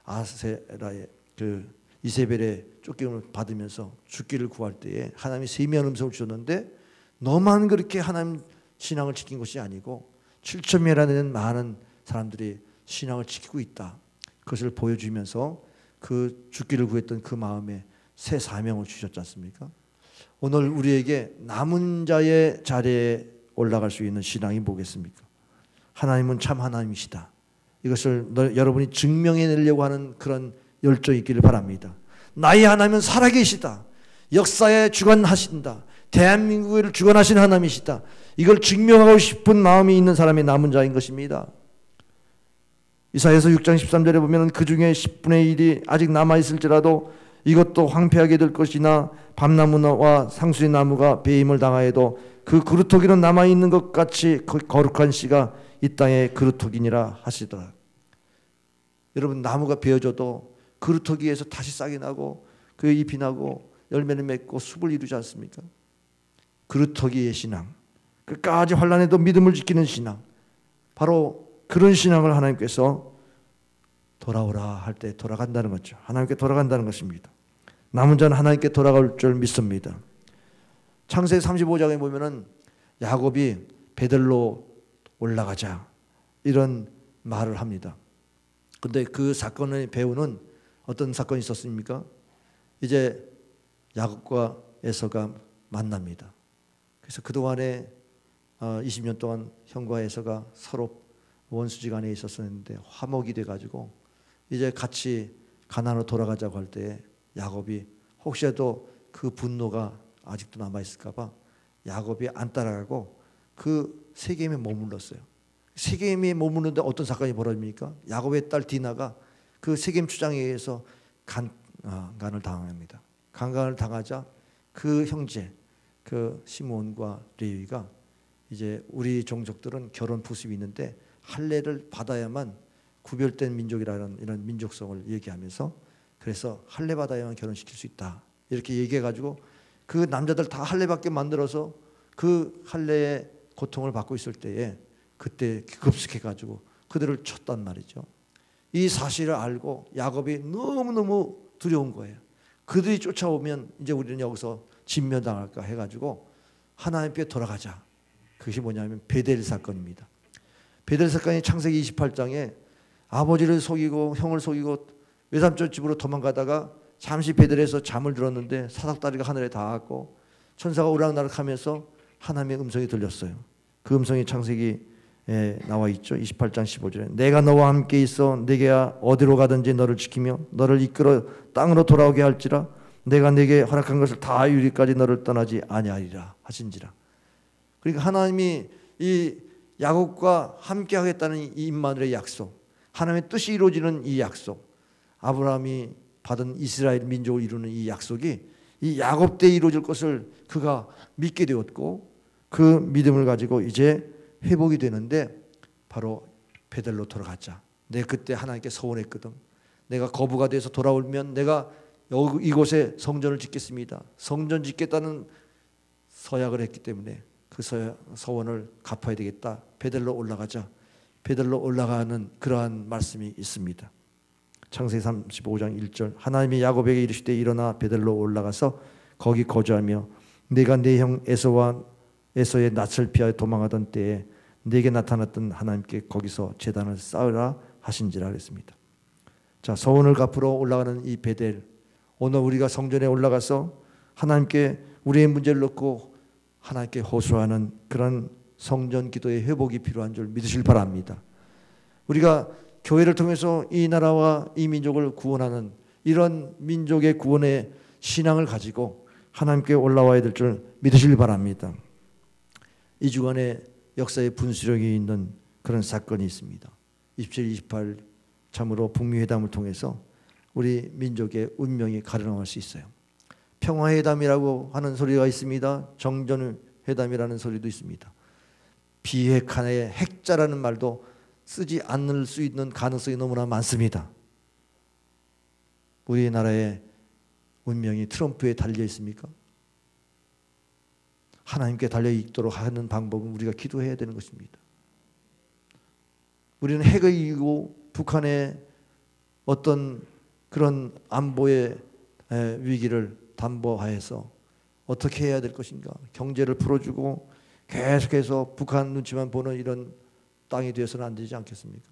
아세라의 그 이세벨의 쫓김을 받으면서 죽기를 구할 때에 하나님이 세미한 음성을 주셨는데 너만 그렇게 하나님 신앙을 지킨 것이 아니고 7,000명이라는 많은 사람들이 신앙을 지키고 있다. 그것을 보여주면서 그 죽기를 구했던 그 마음에 새 사명을 주셨지 않습니까? 오늘 우리에게 남은 자의 자리에 올라갈 수 있는 신앙이 뭐겠습니까? 하나님은 참 하나님이시다. 이것을 여러분이 증명해내려고 하는 그런 열정이 있기를 바랍니다. 나의 하나님은 살아계시다. 역사에 주관하신다. 대한민국을 주관하시는 하나님이시다. 이걸 증명하고 싶은 마음이 있는 사람이 남은 자인 것입니다. 이사야서 6장 13절에 보면 그 중에 10분의 1이 아직 남아있을지라도 이것도 황폐하게 될 것이나 밤나무와 상수리 나무가 배임을 당하여도 그 그루터기는 남아있는 것 같이 거룩한 씨가 이 땅의 그루터기니라 하시더라. 여러분, 나무가 베어져도 그루터기에서 다시 싹이 나고 그 잎이 나고 열매를 맺고 숲을 이루지 않습니까? 그루터기의 신앙, 끝까지 환난에도 믿음을 지키는 신앙, 바로 그런 신앙을 하나님께서 돌아오라 할 때 돌아간다는 거죠. 하나님께 돌아간다는 것입니다. 남은 자는 하나님께 돌아갈 줄 믿습니다. 창세기 35장에 보면은 야곱이 베들로 올라가자 이런 말을 합니다. 근데 그 사건의 배후는 어떤 사건이 있었습니까? 이제 야곱과 에서가 만납니다. 그래서 그동안에 20년 동안 형과 에서가 서로 원수지간에 있었었는데 화목이 돼가지고 이제 같이 가나안으로 돌아가자고 할 때 야곱이 혹시라도 그 분노가 아직도 남아있을까봐 야곱이 안 따라가고 그 세겜에 머물렀어요. 세겜에 머무르는데 어떤 사건이 벌어집니까? 야곱의 딸 디나가 그 세겜 추장에 의해서 강간을 당합니다. 강간을 당하자 그 형제 그 시몬과 레위가 이제 우리 종족들은 결혼 부습이 있는데 할례를 받아야만 구별된 민족이라는 이런 민족성을 얘기하면서 그래서 할례 받아야만 결혼시킬 수 있다 이렇게 얘기해가지고 그 남자들 다 할례받게 만들어서 그 할례의 고통을 받고 있을 때에 그때 급식해가지고 그들을 쳤단 말이죠. 이 사실을 알고 야곱이 너무너무 두려운 거예요. 그들이 쫓아오면 이제 우리는 여기서 진멸당할까 해가지고 하나님께 돌아가자. 그것이 뭐냐면 베델 사건입니다. 베델 사건이 창세기 28장에 아버지를 속이고 형을 속이고 외삼촌 집으로 도망가다가 잠시 베델에서 잠을 들었는데 사닥다리가 하늘에 닿았고 천사가 오락나락하면서 하나님의 음성이 들렸어요. 그 음성이 창세기에 나와 있죠. 28장 15절에 내가 너와 함께 있어 내게 어디로 가든지 너를 지키며 너를 이끌어 땅으로 돌아오게 할지라 내가 내게 허락한 것을 다 이루기까지 너를 떠나지 아니하리라 하신지라. 그러니까 하나님이 이 야곱과 함께 하겠다는 이 임마누엘의 약속, 하나님의 뜻이 이루어지는 이 약속, 아브라함이 받은 이스라엘 민족을 이루는 이 약속이 이 야곱 때 이루어질 것을 그가 믿게 되었고 그 믿음을 가지고 이제 회복이 되는데 바로 베델로 돌아가자. 내가 그때 하나님께 서원했거든. 내가 거부가 돼서 돌아오면 내가 이곳에 성전을 짓겠습니다. 성전 짓겠다는 서약을 했기 때문에 그 서원을 갚아야 되겠다. 베델로 올라가자. 베델로 올라가는 그러한 말씀이 있습니다. 창세기 35장 1절 하나님이 야곱에게 이르시되 일어나 베델로 올라가서 거기 거주하며 네가 네 형 에서의 낯을 피하여 도망하던 때에 네게 나타났던 하나님께 거기서 제단을 쌓으라 하신지라 그랬습니다. 자, 서원을 갚으러 올라가는 이 베델, 오늘 우리가 성전에 올라가서 하나님께 우리의 문제를 놓고 하나님께 호소하는 그런 성전 기도의 회복이 필요한 줄 믿으실 바랍니다. 우리가 교회를 통해서 이 나라와 이 민족을 구원하는 이런 민족의 구원의 신앙을 가지고 하나님께 올라와야 될 줄 믿으실 바랍니다. 이 주간에 역사의 분수령이 있는 그런 사건이 있습니다. 27, 28 참으로 북미 회담을 통해서 우리 민족의 운명이 가려나갈 수 있어요. 평화회담이라고 하는 소리가 있습니다. 정전회담이라는 소리도 있습니다. 비핵화의 핵자라는 말도 쓰지 않을 수 있는 가능성이 너무나 많습니다. 우리나라의 운명이 트럼프에 달려 있습니까? 하나님께 달려 있도록 하는 방법은 우리가 기도해야 되는 것입니다. 우리는 핵을 이기고 북한의 어떤 그런 안보의 위기를 담보하여서 어떻게 해야 될 것인가? 경제를 풀어주고 계속해서 북한 눈치만 보는 이런 땅이 되어서는 안 되지 않겠습니까?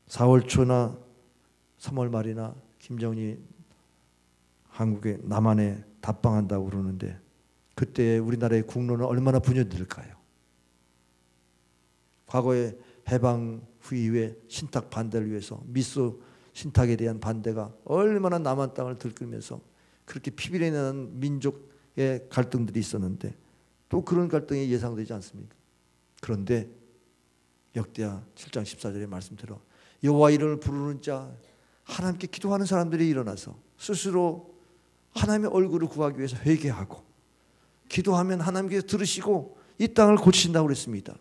4월 초나 3월 말이나 김정은이 한국의 남한에 답방한다고 그러는데 그때 우리나라의 국론은 얼마나 분열될까요? 과거에 해방 후에 신탁 반대를 위해서 미소 신탁에 대한 반대가 얼마나 남한 땅을 들끓면서 그렇게 피비린내 나는 민족의 갈등들이 있었는데 또 그런 갈등이 예상되지 않습니까? 그런데 역대하 7장 14절의 말씀대로 여호와 이름을 부르는 자, 하나님께 기도하는 사람들이 일어나서 스스로 하나님의 얼굴을 구하기 위해서 회개하고 기도하면 하나님께서 들으시고 이 땅을 고치신다고 그랬습니다.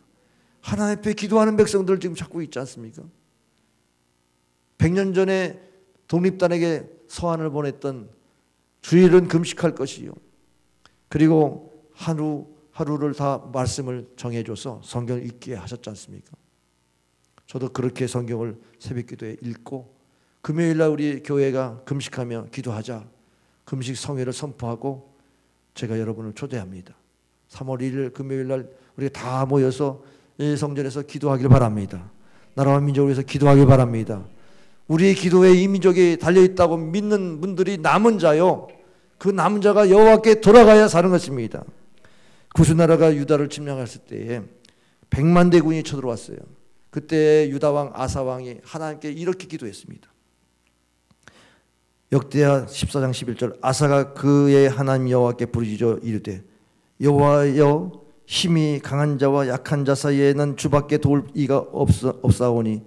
하나님 앞에 기도하는 백성들 지금 찾고 있지 않습니까? 100년 전에 독립단에게 서한을 보냈던 주일은 금식할 것이요. 그리고 하루를 다 말씀을 정해줘서 성경을 읽게 하셨지 않습니까? 저도 그렇게 성경을 새벽기도에 읽고 금요일날 우리 교회가 금식하며 기도하자 금식 성회를 선포하고 제가 여러분을 초대합니다. 3월 1일 금요일날 우리가 다 모여서 이 성전에서 기도하길 바랍니다. 나라와 민족을 위해서 기도하길 바랍니다. 우리의 기도에 이 민족이 달려있다고 믿는 분들이 남은 자요, 그 남은 자가 여호와께 돌아가야 사는 것입니다. 구스나라가 유다를 침략했을 때에 100만 대군이 쳐들어왔어요. 그때 유다왕 아사왕이 하나님께 이렇게 기도했습니다. 역대하 14장 11절 아사가 그의 하나님 여호와께 부르짖어 이르되 여호와여 힘이 강한 자와 약한 자 사이에는 주밖에 도울 이가 없사오니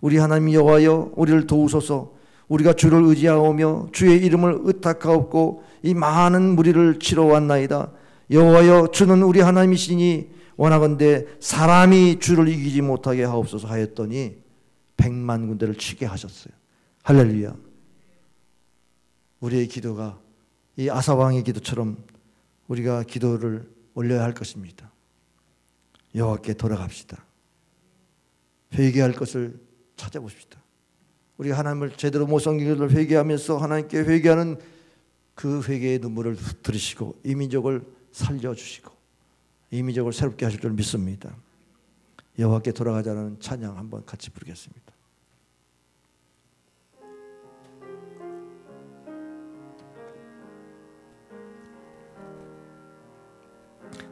우리 하나님 여호와여 우리를 도우소서. 우리가 주를 의지하오며 주의 이름을 의탁하옵고 이 많은 무리를 치러 왔나이다. 여호와여 주는 우리 하나님이시니 원하건대 사람이 주를 이기지 못하게 하옵소서 하였더니 100만 군대를 치게 하셨어요. 할렐루야. 우리의 기도가 이 아사왕의 기도처럼 우리가 기도를 올려야 할 것입니다. 여호와께 돌아갑시다. 회개할 것을 찾아보십시다. 우리가 하나님을 제대로 못 섬긴 것을 회개하면서 하나님께 회개하는 그 회개의 눈물을 들으시고 이 민족을 살려주시고 이 민족을 새롭게 하실 줄 믿습니다. 여호와께 돌아가자는 찬양 한번 같이 부르겠습니다.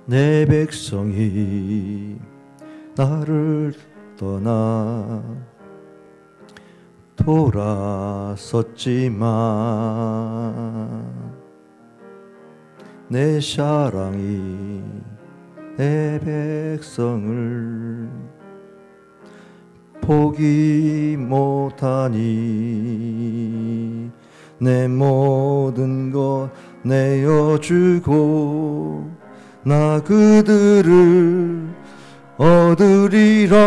내 백성이 나를 떠나 돌아섰지만 내 사랑이 내 백성을 포기 못하니 내 모든 것 내어주고 나 그들을 얻으리라.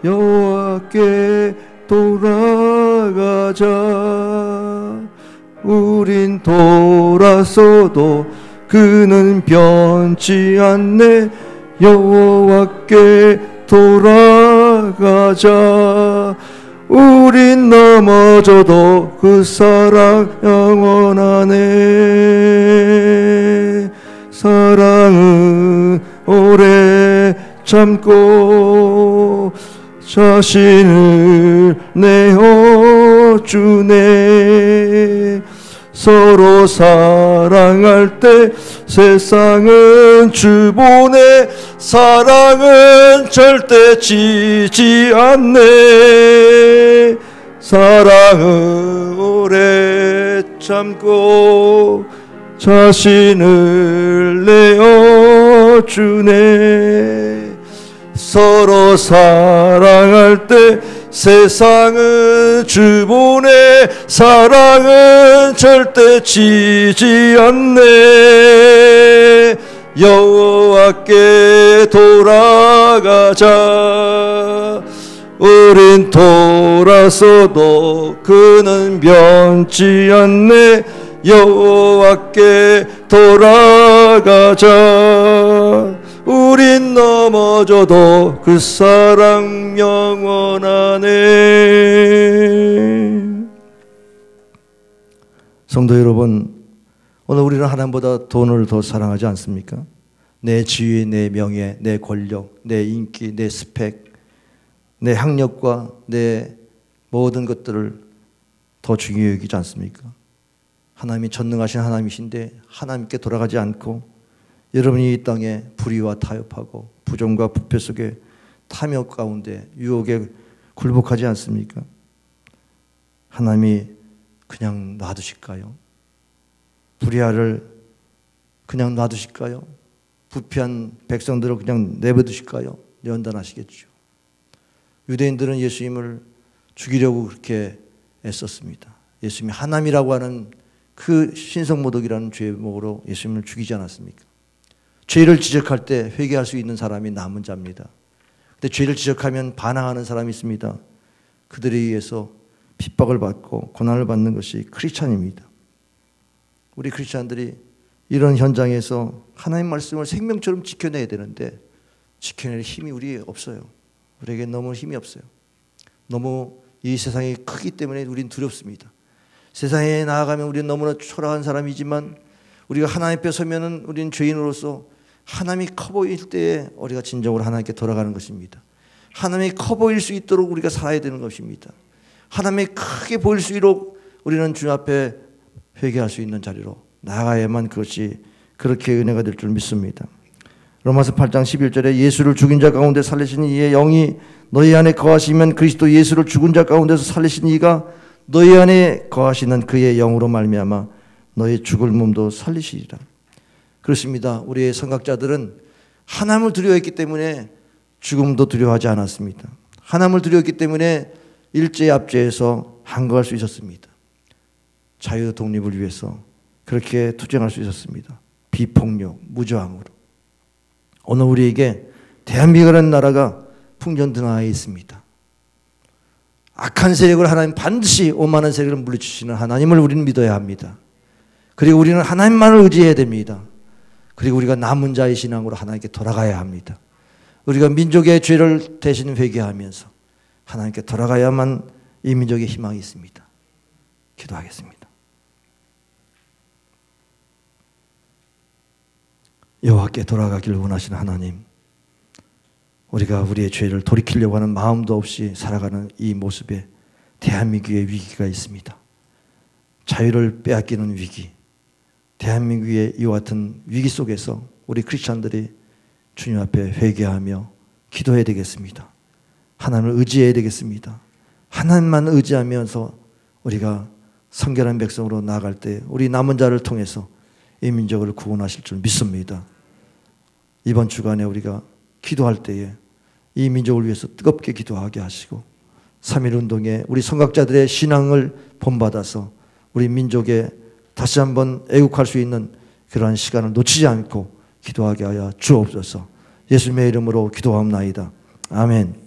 여호와께 돌아가자. 우린 돌아서도 그는 변치 않네. 여호와께 돌아가자. 우린 넘어져도 그 사랑 영원하네. 사랑은 오래 참고 자신을 내어주네. 서로 사랑할 때 세상은 주보네. 사랑은 절대 지지 않네. 사랑은 오래 참고 자신을 내어주네. 서로 사랑할 때 세상은 주보네. 사랑은 절대 지지 않네. 여호와께 돌아가자. 우린 돌아서도 그는 변치 않네. 여호와께 돌아가자. 우린 넘어져도 그 사랑 영원하네. 성도 여러분, 오늘 우리는 하나님보다 돈을 더 사랑하지 않습니까? 내 지위, 내 명예, 내 권력, 내 인기, 내 스펙, 내 학력과 내 모든 것들을 더 중요히 여기지 않습니까? 하나님이 전능하신 하나님이신데 하나님께 돌아가지 않고 여러분이 이 땅에 불의와 타협하고 부정과 부패 속에 탐욕 가운데 유혹에 굴복하지 않습니까? 하나님이 그냥 놔두실까요? 불의를 그냥 놔두실까요? 부패한 백성들을 그냥 내버두실까요? 연단하시겠죠. 유대인들은 예수님을 죽이려고 그렇게 애썼습니다. 예수님이 하나님이라고 하는 그 신성모독이라는 죄목으로 예수님을 죽이지 않았습니까? 죄를 지적할 때 회개할 수 있는 사람이 남은 자입니다. 근데 죄를 지적하면 반항하는 사람이 있습니다. 그들에 의해서 핍박을 받고 고난을 받는 것이 크리스찬입니다. 우리 크리스찬들이 이런 현장에서 하나님 말씀을 생명처럼 지켜내야 되는데 지켜낼 힘이 우리에 없어요. 우리에게 너무 힘이 없어요. 너무 이 세상이 크기 때문에 우리는 두렵습니다. 세상에 나아가면 우리는 너무나 초라한 사람이지만 우리가 하나님 앞에 서면은 우리는 죄인으로서 하나님이 커 보일 때에 우리가 진정으로 하나님께 돌아가는 것입니다. 하나님이 커 보일 수 있도록 우리가 살아야 되는 것입니다. 하나님이 크게 보일 수 있도록 우리는 주님 앞에 회개할 수 있는 자리로 나아가야만 그것이 그렇게 은혜가 될 줄 믿습니다. 로마서 8장 11절에 예수를 죽은 자 가운데 살리신 이의 영이 너희 안에 거하시면 그리스도 예수를 죽은 자 가운데서 살리신 이가 너희 안에 거하시는 그의 영으로 말미암아 너희 죽을 몸도 살리시리라. 그렇습니다. 우리의 선각자들은 하나님을 두려워했기 때문에 죽음도 두려워하지 않았습니다. 하나님을 두려웠기 때문에 일제 압제에서 항거할 수 있었습니다. 자유 독립을 위해서 그렇게 투쟁할 수 있었습니다. 비폭력, 무저항으로. 오늘 우리에게 대한민국이라는 나라가 풍전등화에 있습니다. 악한 세력을 하나님 반드시 오만한 세력을 물리치시는 하나님을 우리는 믿어야 합니다. 그리고 우리는 하나님만을 의지해야 됩니다. 그리고 우리가 남은 자의 신앙으로 하나님께 돌아가야 합니다. 우리가 민족의 죄를 대신 회개하면서 하나님께 돌아가야만 이 민족의 희망이 있습니다. 기도하겠습니다. 여호와께 돌아가기를 원하시는 하나님, 우리가 우리의 죄를 돌이키려고 하는 마음도 없이 살아가는 이 모습에 대한민국의 위기가 있습니다. 자유를 빼앗기는 위기, 대한민국의 이와 같은 위기 속에서 우리 크리스찬들이 주님 앞에 회개하며 기도해야 되겠습니다. 하나님을 의지해야 되겠습니다. 하나님만 의지하면서 우리가 성결한 백성으로 나아갈 때 우리 남은 자를 통해서 이 민족을 구원하실 줄 믿습니다. 이번 주간에 우리가 기도할 때에 이 민족을 위해서 뜨겁게 기도하게 하시고 3.1운동에 우리 선각자들의 신앙을 본받아서 우리 민족에 다시 한번 애국할 수 있는 그러한 시간을 놓치지 않고 기도하게 하여 주옵소서. 예수님의 이름으로 기도하옵나이다. 아멘.